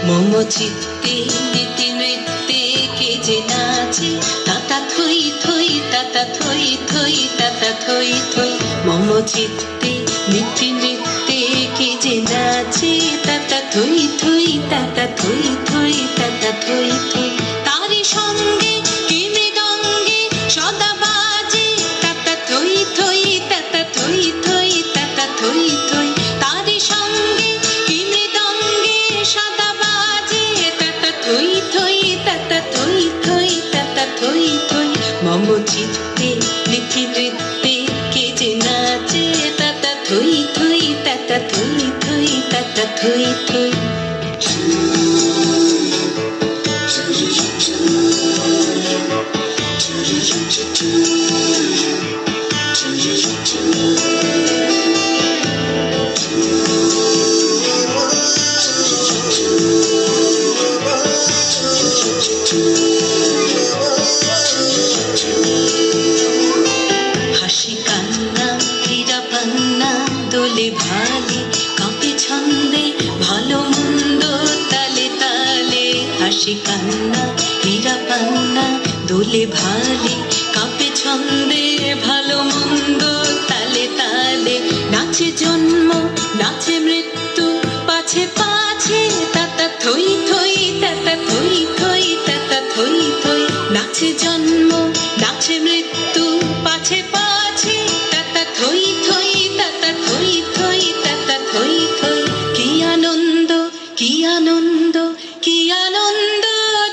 মম চিত্তে নীতি নৃত্যে কে যে নাচে, তাতা থই থই তাতা থই থই তাতা থই থই। মম চিত্তে নীতি নৃত্যে কে যে নাচে, তাতা থই থই তাতা থই থই তাতা থই থই। তারি সঙ্গে কি মৃদঙ্গে সদা বাজে, তাতা থই থই তাতা থই থই তাতা থই থই। তারি সঙ্গে কি মৃদঙ্গে সদা বাজে, তাতা থই থই তাতা থই থই তাতা থই থই। মম চিত্তে নীতি নৃত্যে কে যে নাচে, তাতা থই থই তাতা থই থই তাতা থই থই। হাসি কান্না হীরা পান্না দোলে ভালে, কাঁপে ছন্দে ভালো মন্দ তালে তালে। হাসি কান্না হীরা পান্না দোলে ভালে, কাঁপে ছন্দে ভালো মন্দ তালে তালে। নাচে জন্ম নাচে মৃত্যু পাছে পাছে, তাতা থই থই তাতা থই থই তাতা থই থই। নাচে জন্ম নাচে মৃত্যু পাছে পাছে, তাতা থই থই তাতা থই থই তাতা থই থই। কি আনন্দ কি আনন্দ কি আনন্দ,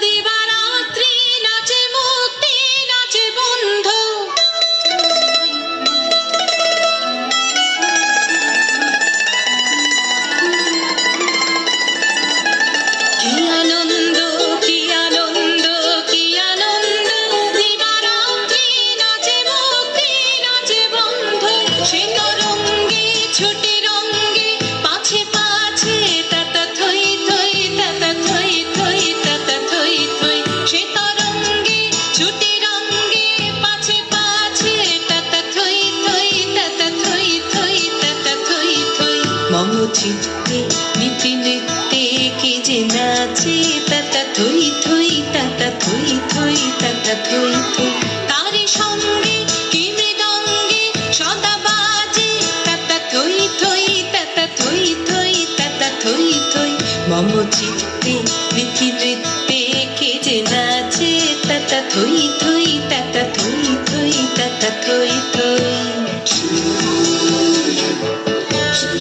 দিবারাত্রি নাচে মুক্তি নাচে বন্ধ। কি আনন্দ কি আনন্দ কি আনন্দ, দিবারাত্রি নাচে মুক্তি নাচে বন্ধ। সে তরঙ্গে ছুটে রঙ্গে পাছে পাছে, তাতা থই থই তাতা থই থই তাতা থই থই। সে তরঙ্গে ছুটে রঙ্গে পাছে পাছে, তাতা থই থই তাতা থই থই তাতা থই থই। মম চিত্তে নীতি নৃত্যে কে যে নাচে, তাতা থই থই তাতা থই থই তাতা থই থই। তারি সঙ্গে কি মৃদঙ্গে সদা বাজে, তাতা থই থই তাতা থই থই তাতা থই থই। মম চিত্তে নীতি নৃত্যে